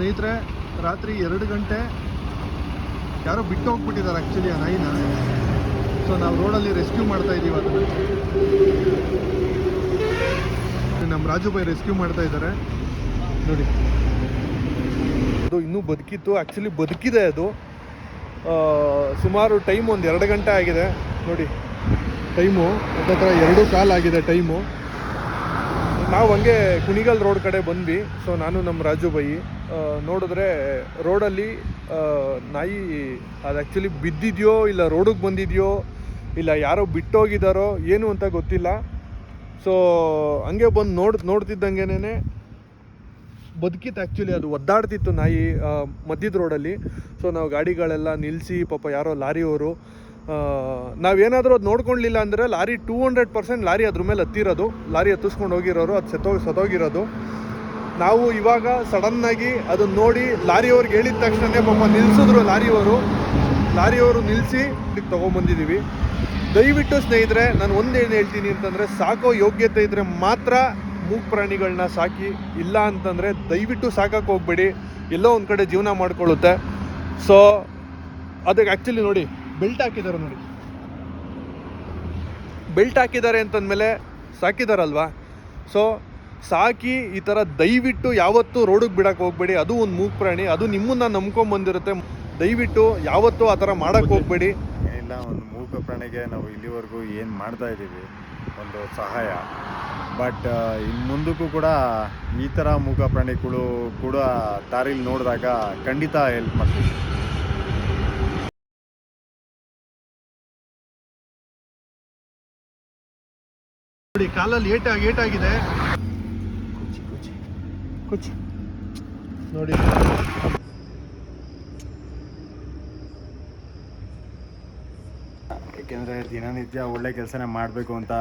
ಸ್ನೇಹಿತರೆ, ರಾತ್ರಿ 2 ಗಂಟೆ ಯಾರೋ ಬಿಟ್ಟು ಹೋಗ್ಬಿಟ್ಟಿದ್ದಾರೆ ಆ್ಯಕ್ಚುಲಿ ಆ ನಾಯಿನ. ಸೊ ನಾವು ರೋಡಲ್ಲಿ ರೆಸ್ಕ್ಯೂ ಮಾಡ್ತಾ ಇದ್ದೀವಿ ಅದನ್ನು. ನಮ್ಮ ರಾಜು ಭಾಯ್ ರೆಸ್ಕ್ಯೂ ಮಾಡ್ತಾ ಇದ್ದಾರೆ ನೋಡಿ. ಅದು ಇನ್ನೂ ಬದುಕಿತ್ತು, ಆ್ಯಕ್ಚುಲಿ ಬದುಕಿದೆ ಅದು. ಸುಮಾರು ಟೈಮ್ ಒಂದು 2 ಗಂಟೆ ಆಗಿದೆ ನೋಡಿ. ಟೈಮು ಹತ್ರ 2:15 ಆಗಿದೆ ಟೈಮು. ನಾವು ಹಂಗೆ ಕುಣಿಗಲ್ ರೋಡ್ ಕಡೆ ಬಂದ್ವಿ. ಸೊ ನಾನು ನಮ್ಮ ರಾಜು ಭಾಯಿ ನೋಡಿದ್ರೆ ರೋಡಲ್ಲಿ ನಾಯಿ ಅದು ಆ್ಯಕ್ಚುಲಿ ಬಿದ್ದಿದೆಯೋ ಇಲ್ಲ ರೋಡಿಗೆ ಬಂದಿದೆಯೋ ಇಲ್ಲ ಯಾರೋ ಬಿಟ್ಟೋಗಿದ್ದಾರೋ ಏನು ಅಂತ ಗೊತ್ತಿಲ್ಲ. ಸೊ ಹಂಗೆ ಬಂದು ನೋಡ್ತಿದ್ದಂಗೆನೇ ಬದುಕಿತ್ತು. ಆ್ಯಕ್ಚುಲಿ ಅದು ಒದ್ದಾಡ್ತಿತ್ತು ನಾಯಿ ಮಧ್ಯದ ರೋಡಲ್ಲಿ. ಸೊ ನಾವು ಗಾಡಿಗಳೆಲ್ಲ ನಿಲ್ಲಿಸಿ, ಪಾಪ ಯಾರೋ ಲಾರಿಯವರು, ನಾವೇನಾದರೂ ಅದು ನೋಡ್ಕೊಳ್ಳಿಲ್ಲ ಅಂದರೆ ಲಾರಿ 200% ಲಾರಿ ಅದ್ರ ಮೇಲೆ ಹತ್ತಿರೋದು, ಲಾರಿ ಹತ್ತಿಸ್ಕೊಂಡು ಹೋಗಿರೋರು, ಅದು ಸತ್ತೋಗಿರೋದು. ನಾವು ಇವಾಗ ಸಡನ್ನಾಗಿ ಅದನ್ನು ನೋಡಿ ಲಾರಿಯವ್ರಿಗೆ ಹೇಳಿದ ತಕ್ಷಣ ಪಾಪ ನಿಲ್ಲಿಸಿದ್ರು ಲಾರಿಯವರು ನಿಲ್ಲಿಸಿ ಇಲ್ಲಿಗೆ ತೊಗೊಂಬಂದಿದ್ದೀವಿ. ದಯವಿಟ್ಟು ಸ್ನೇಹಿತರೆ, ನಾನು ಒಂದೇನು ಹೇಳ್ತೀನಿ ಅಂತಂದರೆ, ಸಾಕೋ ಯೋಗ್ಯತೆ ಇದ್ದರೆ ಮಾತ್ರ ಮೂಕ್ ಪ್ರಾಣಿಗಳನ್ನ ಸಾಕಿ, ಇಲ್ಲ ಅಂತಂದರೆ ದಯವಿಟ್ಟು ಸಾಕಕ್ಕೆ ಹೋಗ್ಬೇಡಿ. ಎಲ್ಲೋ ಒಂದು ಕಡೆ ಜೀವನ ಮಾಡ್ಕೊಳ್ಳುತ್ತೆ. ಸೊ ಅದಕ್ಕೆ ಆ್ಯಕ್ಚುಲಿ ನೋಡಿ ಬೆಲ್ಟ್ ಹಾಕಿದ್ದಾರೆ ನೋಡಿ. ಬೆಲ್ಟ್ ಹಾಕಿದ್ದಾರೆ ಅಂತಂದಮೇಲೆ ಸಾಕಿದಾರಲ್ವಾ. ಸೊ ಸಾಕಿ ಈ ಥರ ದಯವಿಟ್ಟು ಯಾವತ್ತೂ ರೋಡಿಗೆ ಬಿಡಕ್ಕೆ ಹೋಗ್ಬೇಡಿ. ಅದು ಒಂದು ಮೂಕ್ ಪ್ರಾಣಿ, ಅದು ನಿಮ್ಮನ್ನು ನಂಬ್ಕೊಂಬಂದಿರುತ್ತೆ. ದಯವಿಟ್ಟು ಯಾವತ್ತೂ ಆ ಥರ ಮಾಡೋಕ್ಕೆ ಹೋಗ್ಬೇಡಿ. ಇಲ್ಲ, ಒಂದು ಮೂಕ ಪ್ರಾಣಿಗೆ ನಾವು ಇಲ್ಲಿವರೆಗೂ ಏನು ಮಾಡ್ತಾ ಇದ್ದೀವಿ ಒಂದು ಸಹಾಯ, ಬಟ್ ಇನ್ನು ಮುಂದಕ್ಕೂ ಕೂಡ ಈ ಥರ ಮೂಕ ಪ್ರಾಣಿಗಳು ಕೂಡ ದಾರಿಲಿ ನೋಡಿದಾಗ ಖಂಡಿತ ಹೆಲ್ಪ್ ಮಾಡ್ತೀವಿ. ನೋಡಿ ಕಾಲಲ್ಲಿ ಏಟಾಗಿದೆ ಕುಚಿ ನೋಡಿ. ಏಕೆಂದರೆ ದಿನನಿತ್ಯ ಒಳ್ಳೆ ಕೆಲಸನೇ ಮಾಡಬೇಕು ಅಂತ